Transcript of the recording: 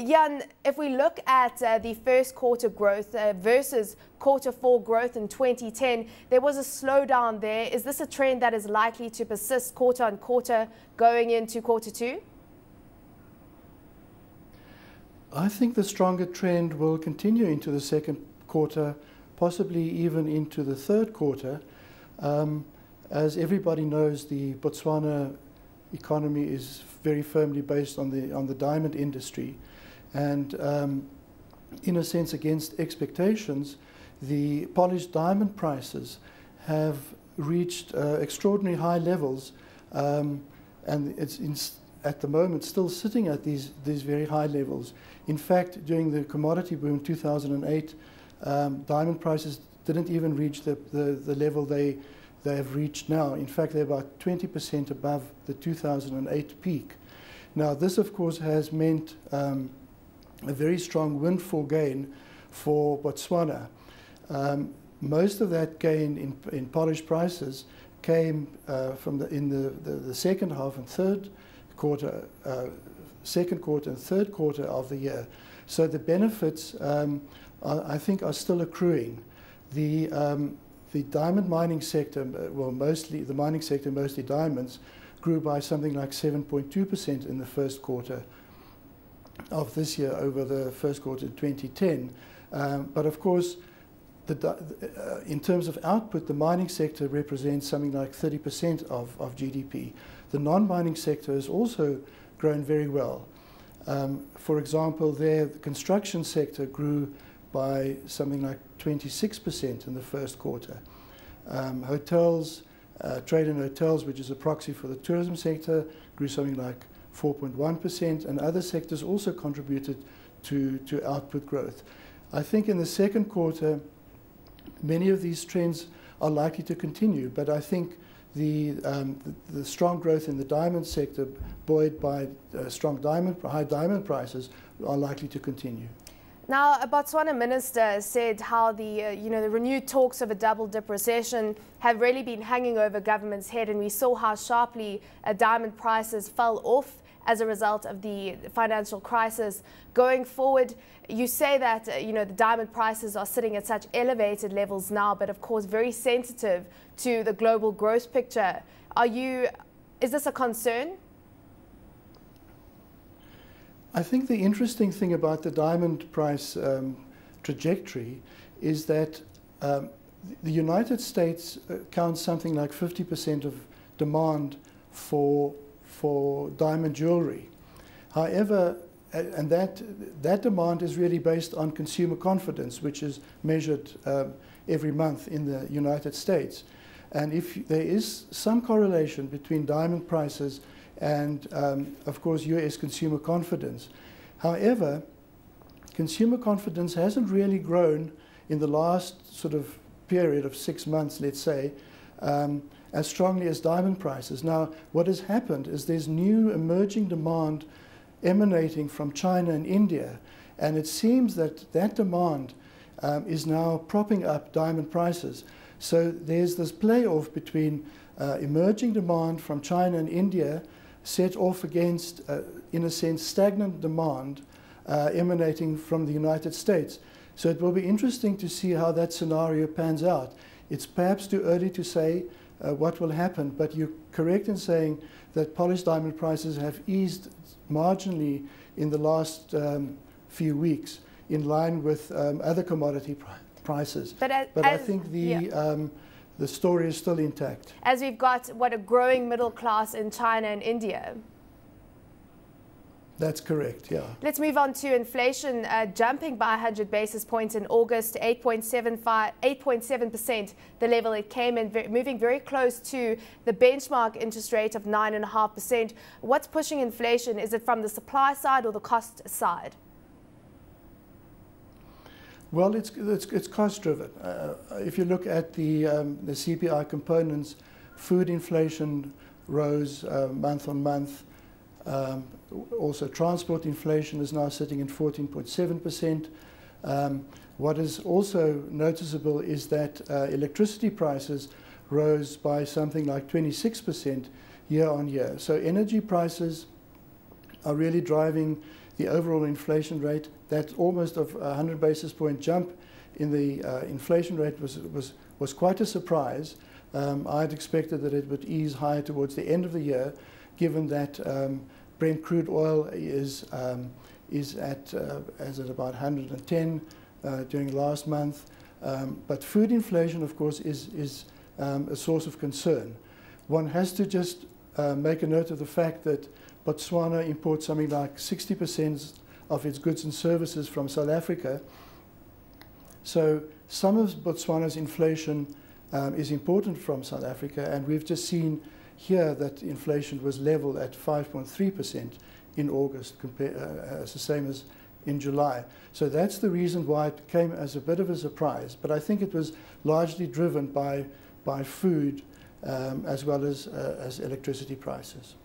Jan, if we look at the first quarter growth versus quarter four growth in 2010, there was a slowdown there. Is this a trend that is likely to persist quarter on quarter going into quarter two? I think the stronger trend will continue into the second quarter, possibly even into the third quarter. As everybody knows, the Botswana economy is very firmly based on the diamond industry, and in a sense, against expectations, the polished diamond prices have reached extraordinary high levels, and it's at the moment still sitting at these very high levels. In fact, during the commodity boom in 2008, diamond prices didn't even reach the level they have reached now. In fact, they're about 20% above the 2008 peak. Now, this, of course, has meant a very strong windfall gain for Botswana. Most of that gain in polished prices came from in the second half and third quarter, second quarter and third quarter of the year. So the benefits, I think, are still accruing. The diamond mining sector, well, mostly the mining sector, mostly diamonds, grew by something like 7.2% in the first quarter of this year over the first quarter of 2010. But of course, in terms of output, the mining sector represents something like 30% of GDP. The non-mining sector has also grown very well. For example, the construction sector grew by something like 26% in the first quarter. Hotels, trade and hotels, which is a proxy for the tourism sector, grew something like 4.1%, and other sectors also contributed to output growth. I think in the second quarter, many of these trends are likely to continue, but I think the strong growth in the diamond sector, buoyed by high diamond prices, are likely to continue. Now, a Botswana minister said how the renewed talks of a double-dip recession have really been hanging over government's head, and we saw how sharply diamond prices fell off as a result of the financial crisis. Going forward, you say that the diamond prices are sitting at such elevated levels now, but of course very sensitive to the global growth picture. Is this a concern? I think the interesting thing about the diamond price trajectory is that the United States counts something like 50% of demand for diamond jewelry. However, and that demand is really based on consumer confidence, which is measured every month in the United States. And if there is some correlation between diamond prices and, of course, US consumer confidence. However, consumer confidence hasn't really grown in the last sort of period of 6 months, let's say, as strongly as diamond prices. Now, what has happened is there's new emerging demand emanating from China and India, and it seems that that demand is now propping up diamond prices. So there's this playoff between emerging demand from China and India set off against, in a sense, stagnant demand emanating from the United States. So it will be interesting to see how that scenario pans out. It's perhaps too early to say what will happen, but you're correct in saying that polished diamond prices have eased marginally in the last few weeks, in line with other commodity prices. But I think the story is still intact. As we've got, a growing middle class in China and India. That's correct, yeah. Let's move on to inflation, jumping by 100 basis points in August, 8.7%, the level it came in, moving very close to the benchmark interest rate of 9.5%. What's pushing inflation? Is it from the supply side or the cost side? Well, it's cost-driven. If you look at the CPI components, food inflation rose month on month. Also, transport inflation is now sitting at 14.7%. What is also noticeable is that electricity prices rose by something like 26% year on year. So energy prices are really driving the overall inflation rate. That almost of 100 basis point jump in the inflation rate was quite a surprise. I'd expected that it would ease higher towards the end of the year, given that Brent crude oil is at about 110 during last month. But food inflation, of course, is a source of concern. One has to just make a note of the fact that Botswana imports something like 60% of its goods and services from South Africa. So some of Botswana's inflation is important from South Africa, and we've just seen here that inflation was level at 5.3% in August, as the same as in July. So that's the reason why it came as a bit of a surprise. But I think it was largely driven by food as well as electricity prices.